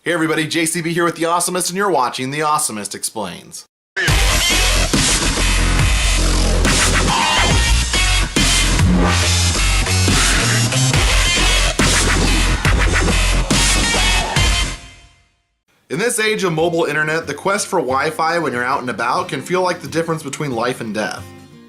Hey everybody, JCB here with the Awesomist, and you're watching the Awesomest Explains. In this age of mobile internet, the quest for Wi-Fi when you're out and about can feel like the difference between life and death.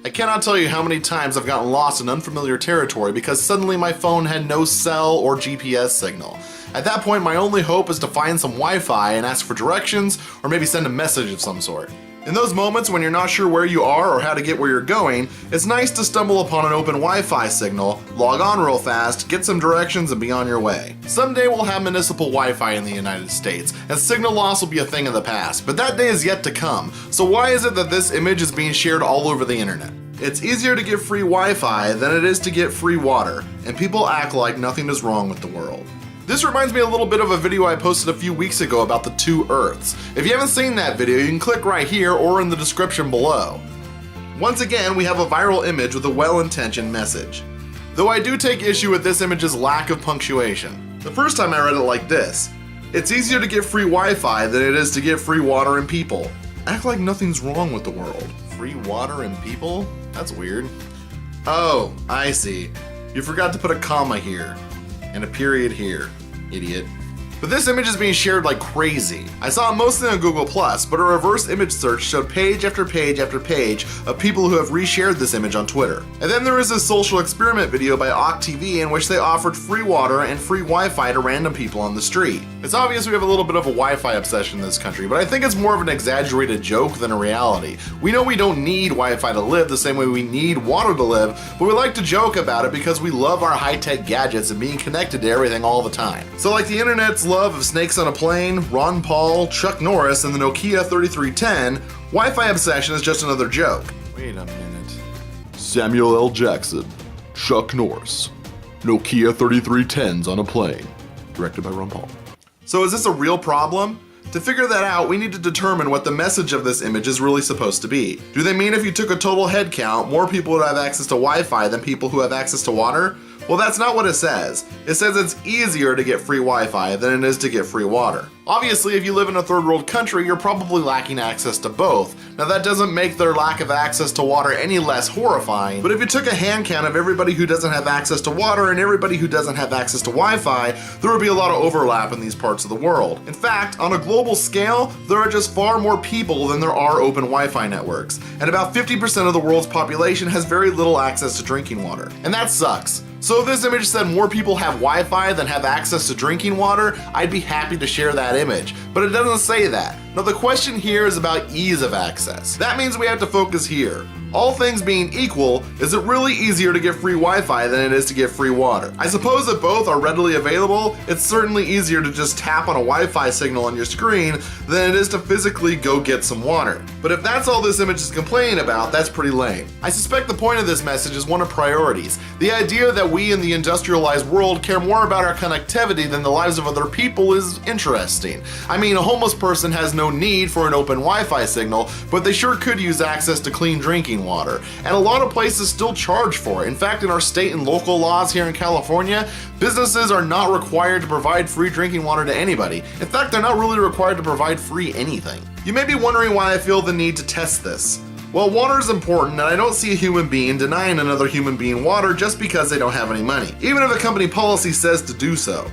I cannot tell you how many times I've gotten lost in unfamiliar territory because suddenly my phone had no cell or GPS signal. At that point, my only hope is to find some Wi-Fi and ask for directions, or maybe send a message of some sort. In those moments when you're not sure where you are or how to get where you're going, it's nice to stumble upon an open Wi-Fi signal, log on real fast, get some directions, and be on your way. Someday we'll have municipal Wi-Fi in the United States, and signal loss will be a thing of the past, but that day is yet to come. So why is it that this image is being shared all over the internet? It's easier to get free Wi-Fi than it is to get free water, and people act like nothing is wrong with the world. This reminds me a little bit of a video I posted a few weeks ago about the two Earths. If you haven't seen that video, you can click right here or in the description below. Once again, we have a viral image with a well-intentioned message. Though I do take issue with this image's lack of punctuation. The first time I read it like this: it's easier to get free Wi-Fi than it is to get free water and people. Act like nothing's wrong with the world. Free water and people? That's weird. Oh, I see. You forgot to put a comma here. And a period here, idiot. But this image is being shared like crazy. I saw it mostly on Google+, but a reverse image search showed page after page after page of people who have reshared this image on Twitter. And then there is this social experiment video by OCTV in which they offered free water and free Wi-Fi to random people on the street. It's obvious we have a little bit of a Wi-Fi obsession in this country, but I think it's more of an exaggerated joke than a reality. We know we don't need Wi-Fi to live the same way we need water to live, but we like to joke about it because we love our high-tech gadgets and being connected to everything all the time. So like the internet's love of snakes on a plane, Ron Paul, Chuck Norris, and the Nokia 3310, Wi-Fi obsession is just another joke. Wait a minute. Samuel L. Jackson, Chuck Norris, Nokia 3310s on a plane. Directed by Ron Paul. So is this a real problem? To figure that out, we need to determine what the message of this image is really supposed to be. Do they mean if you took a total head count, more people would have access to Wi-Fi than people who have access to water? Well, that's not what it says. It says it's easier to get free Wi-Fi than it is to get free water. Obviously, if you live in a third world country, you're probably lacking access to both. Now that doesn't make their lack of access to water any less horrifying, but if you took a hand count of everybody who doesn't have access to water and everybody who doesn't have access to Wi-Fi, there would be a lot of overlap in these parts of the world. In fact, on a global scale, there are just far more people than there are open Wi-Fi networks, and about 50% of the world's population has very little access to drinking water. And that sucks. So if this image said more people have Wi-Fi than have access to drinking water, I'd be happy to share that image. But it doesn't say that. Now the question here is about ease of access. That means we have to focus here. All things being equal, is it really easier to get free Wi-Fi than it is to get free water? I suppose if both are readily available, it's certainly easier to just tap on a Wi-Fi signal on your screen than it is to physically go get some water. But if that's all this image is complaining about, that's pretty lame. I suspect the point of this message is one of priorities. The idea that we in the industrialized world care more about our connectivity than the lives of other people is interesting. I mean, a homeless person has no need for an open Wi-Fi signal, but they sure could use access to clean drinking water. And a lot of places still charge for it. In fact, in our state and local laws here in California, businesses are not required to provide free drinking water to anybody. In fact, they're not really required to provide free anything. You may be wondering why I feel the need to test this. Well, water is important, and I don't see a human being denying another human being water just because they don't have any money, even if a company policy says to do so.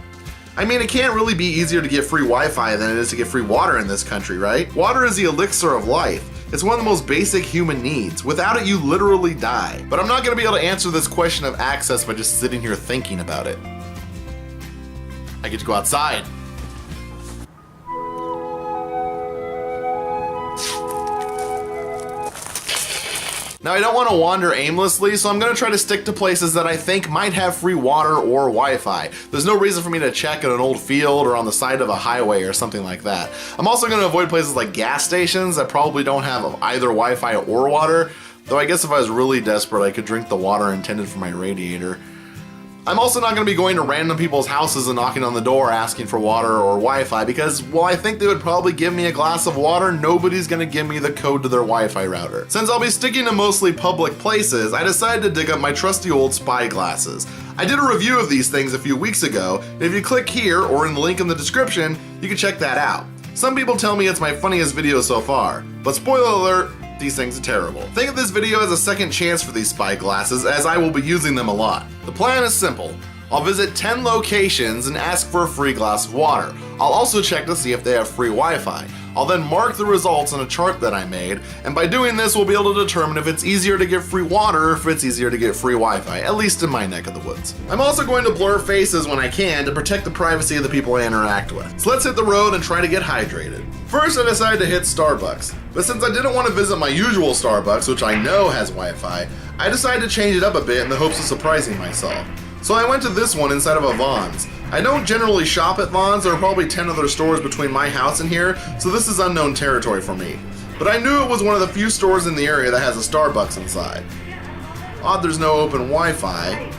I mean, it can't really be easier to get free Wi-Fi than it is to get free water in this country, right? Water is the elixir of life. It's one of the most basic human needs. Without it, you literally die. But I'm not going to be able to answer this question of access by just sitting here thinking about it. I get to go outside. Now, I don't want to wander aimlessly, so I'm going to try to stick to places that I think might have free water or Wi-Fi. There's no reason for me to check in an old field or on the side of a highway or something like that. I'm also going to avoid places like gas stations that probably don't have either Wi-Fi or water, though I guess if I was really desperate, I could drink the water intended for my radiator. I'm also not going to be going to random people's houses and knocking on the door asking for water or Wi-Fi because, while I think they would probably give me a glass of water, nobody's going to give me the code to their Wi-Fi router. Since I'll be sticking to mostly public places, I decided to dig up my trusty old Spyglasses. I did a review of these things a few weeks ago, and if you click here or in the link in the description, You can check that out. Some people tell me it's my funniest video so far, but spoiler alert, these things are terrible. Think of this video as a second chance for these Spyglasses, as I will be using them a lot. The plan is simple. I'll visit 10 locations and ask for a free glass of water. I'll also check to see if they have free Wi-Fi. I'll then mark the results on a chart that I made, and by doing this we'll be able to determine if it's easier to get free water or if it's easier to get free Wi-Fi, at least in my neck of the woods. I'm also going to blur faces when I can to protect the privacy of the people I interact with. So let's hit the road and try to get hydrated. First I decided to hit Starbucks, but since I didn't want to visit my usual Starbucks, which I know has Wi-Fi, I decided to change it up a bit in the hopes of surprising myself. So I went to this one inside of a Vons. I don't generally shop at Vons, there are probably 10 other stores between my house and here, so this is unknown territory for me. But I knew it was one of the few stores in the area that has a Starbucks inside. Odd there's no open Wi-Fi.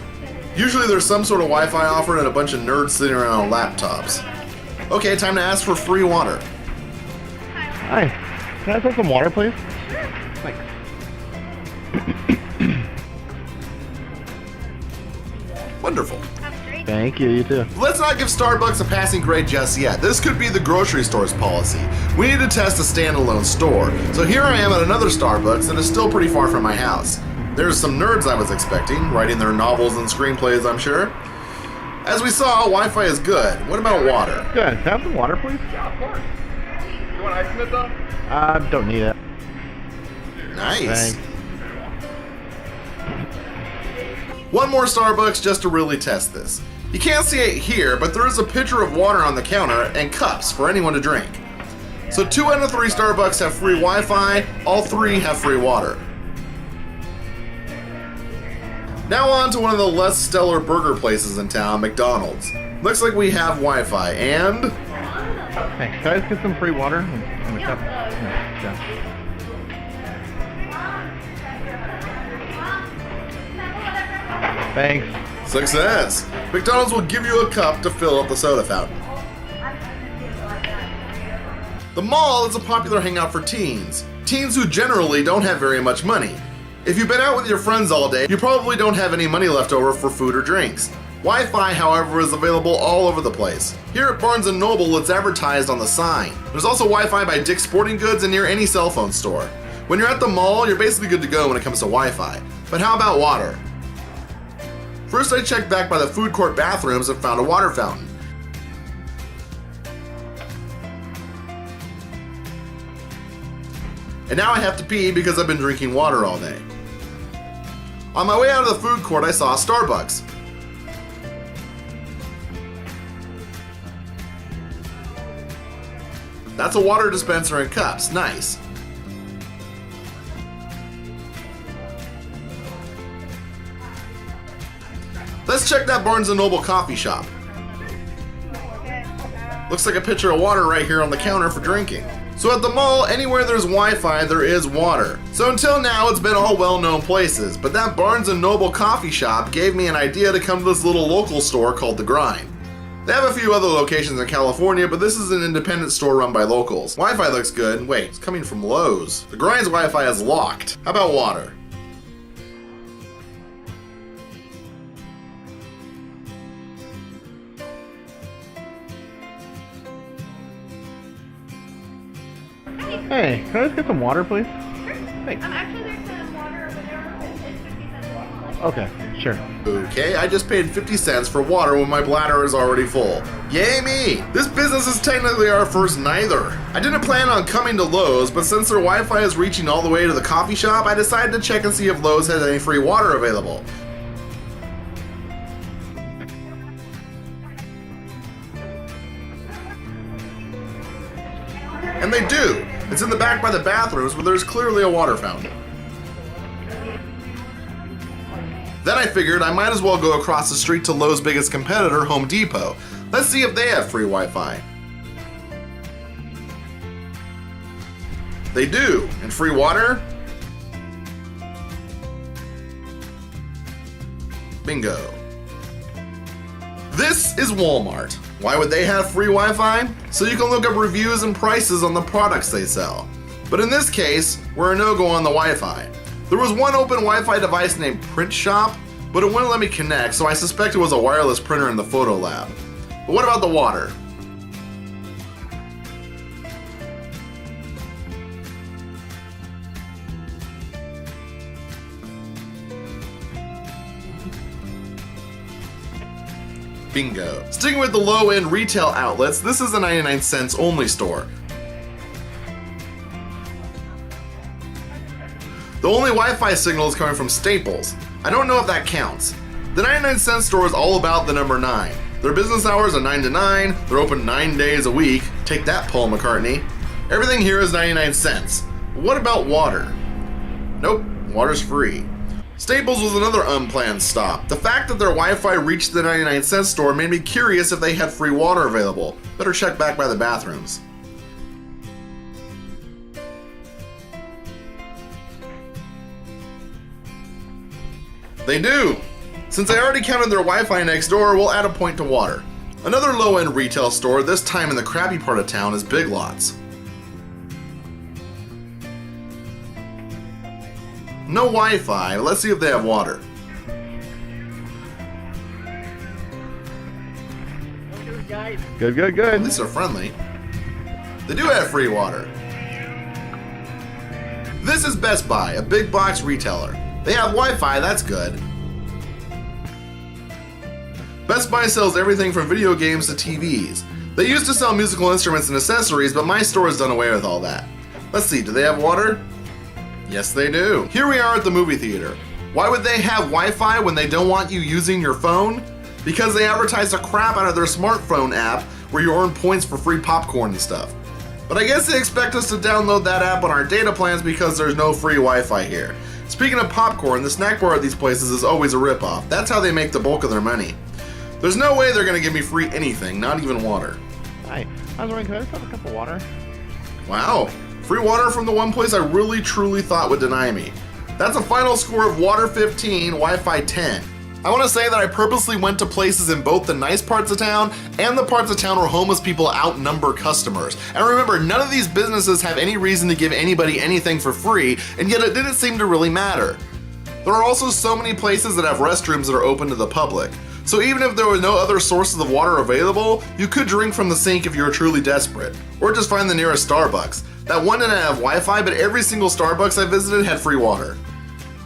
Usually there's some sort of Wi-Fi offered and a bunch of nerds sitting around on laptops. Okay, time to ask for free water. Hi, can I have some water, please? Thanks. Wonderful. Thank you, you too. Let's not give Starbucks a passing grade just yet. This could be the grocery store's policy. We need to test a standalone store. So here I am at another Starbucks that is still pretty far from my house. There's some nerds I was expecting, writing their novels and screenplays, I'm sure. As we saw, Wi-Fi is good. What about water? Good. Can I have some water, please? Yeah, of course. You want Awesomest though? Don't need it. Nice. Thanks. One more Starbucks just to really test this. You can't see it here, but there is a pitcher of water on the counter and cups for anyone to drink. So 2 out of 3 Starbucks have free Wi-Fi, all 3 have free water. Now on to one of the less stellar burger places in town, McDonald's. Looks like we have Wi-Fi and... Hey, can I just get some free water in the cup? Yeah. Thanks. Success! McDonald's will give you a cup to fill up the soda fountain. The mall is a popular hangout for teens. Teens who generally don't have very much money. If you've been out with your friends all day, you probably don't have any money left over for food or drinks. Wi-Fi, however, is available all over the place. Here at Barnes & Noble, it's advertised on the sign. There's also Wi-Fi by Dick's Sporting Goods and near any cell phone store. When you're at the mall, you're basically good to go when it comes to Wi-Fi. But how about water? First I checked back by the food court bathrooms and found a water fountain. And now I have to pee because I've been drinking water all day. On my way out of the food court I saw a Starbucks. That's a water dispenser and cups, nice. Let's check that Barnes & Noble coffee shop. Looks like a pitcher of water right here on the counter for drinking. So at the mall, anywhere there's Wi-Fi, there is water. So until now, it's been all well-known places, but that Barnes & Noble coffee shop gave me an idea to come to this little local store called The Grind. They have a few other locations in California, but this is an independent store run by locals. Wi-Fi looks good. Wait, it's coming from Lowe's. The Grind's Wi-Fi is locked. How about water? Hey, can I just get some water, please? Sure. Thanks. Actually, there's some water over there. It's 50 cents. Okay, sure. Okay, I just paid 50 cents for water when my bladder is already full. Yay me! This business is technically our first neither. I didn't plan on coming to Lowe's, but since their Wi-Fi is reaching all the way to the coffee shop, I decided to check and see if Lowe's has any free water available. And they do! It's in the back by the bathrooms where there's clearly a water fountain. Then I figured I might as well go across the street to Lowe's biggest competitor, Home Depot. Let's see if they have free Wi-Fi. They do! And free water? Bingo. This is Walmart. Why would they have free Wi-Fi? So you can look up reviews and prices on the products they sell. But in this case, we're a no-go on the Wi-Fi. There was one open Wi-Fi device named Print Shop, but it wouldn't let me connect, so I suspect it was a wireless printer in the photo lab. But what about the water? Bingo. Sticking with the low-end retail outlets, this is a 99 cents only store. The only Wi-Fi signal is coming from Staples. I don't know if that counts. The 99 cent store is all about the number 9. Their business hours are 9 to 9, they're open 9 days a week. Take that, Paul McCartney. Everything here is 99 cents. What about water? Nope, water's free. Staples was another unplanned stop. The fact that their Wi-Fi reached the 99 cent store made me curious if they had free water available. Better check back by the bathrooms. They do! Since I already counted their Wi-Fi next door, we'll add a point to water. Another low-end retail store, this time in the crappy part of town, is Big Lots. No Wi-Fi, let's see if they have water. Good, good, At good. least they're friendly. They do have free water. This is Best Buy, a big box retailer. They have Wi-Fi, that's good. Best Buy sells everything from video games to TVs. They used to sell musical instruments and accessories, but my store has done away with all that. Let's see, do they have water? Yes, they do. Here we are at the movie theater. Why would they have Wi-Fi when they don't want you using your phone? Because they advertise the crap out of their smartphone app where you earn points for free popcorn and stuff. But I guess they expect us to download that app on our data plans because there's no free Wi-Fi here. Speaking of popcorn, the snack bar at these places is always a ripoff. That's how they make the bulk of their money. There's no way they're gonna give me free anything, not even water. Hi. I was wondering, could I just have a cup of water? Wow, free water from the one place I really truly thought would deny me. That's a final score of water 15, Wi-Fi 10. I want to say that I purposely went to places in both the nice parts of town and the parts of town where homeless people outnumber customers. And remember, none of these businesses have any reason to give anybody anything for free, and yet it didn't seem to really matter. There are also so many places that have restrooms that are open to the public. So even if there were no other sources of water available, you could drink from the sink if you were truly desperate. Or just find the nearest Starbucks. That one didn't have Wi-Fi, but every single Starbucks I visited had free water.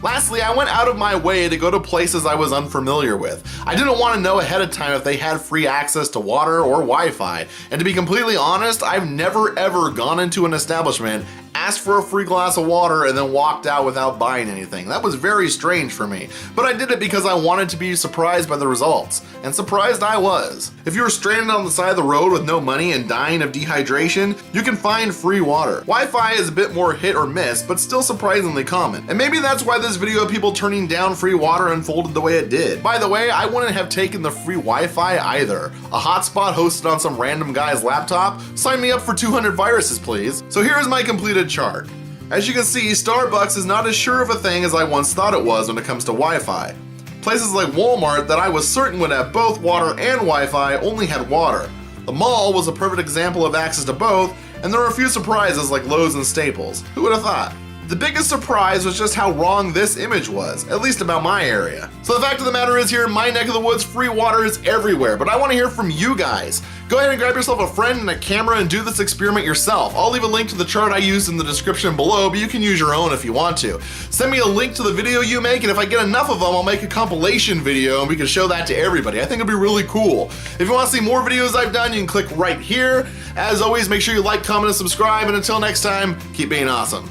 Lastly, I went out of my way to go to places I was unfamiliar with. I didn't want to know ahead of time if they had free access to water or Wi-Fi. And to be completely honest, I've never ever gone into an establishment, asked for a free glass of water, and then walked out without buying anything. That was very strange for me. But I did it because I wanted to be surprised by the results. And surprised I was. If you're stranded on the side of the road with no money and dying of dehydration, you can find free water. Wi-Fi is a bit more hit or miss, but still surprisingly common. And maybe that's why this video of people turning down free water unfolded the way it did. By the way, I wouldn't have taken the free Wi-Fi either. A hotspot hosted on some random guy's laptop? Sign me up for 200 viruses, please. So here's my completed chart. As you can see, Starbucks is not as sure of a thing as I once thought it was when it comes to Wi-Fi. Places like Walmart that I was certain would have both water and Wi-Fi only had water. The mall was a perfect example of access to both, and there were a few surprises like Lowe's and Staples. Who would have thought? The biggest surprise was just how wrong this image was, at least about my area. So the fact of the matter is, here in my neck of the woods, free water is everywhere, but I want to hear from you guys. Go ahead and grab yourself a friend and a camera and do this experiment yourself. I'll leave a link to the chart I used in the description below, but you can use your own if you want to. Send me a link to the video you make, and if I get enough of them, I'll make a compilation video and we can show that to everybody. I think it'd be really cool. If you want to see more videos I've done, you can click right here. As always, make sure you like, comment, and subscribe, and until next time, keep being awesome.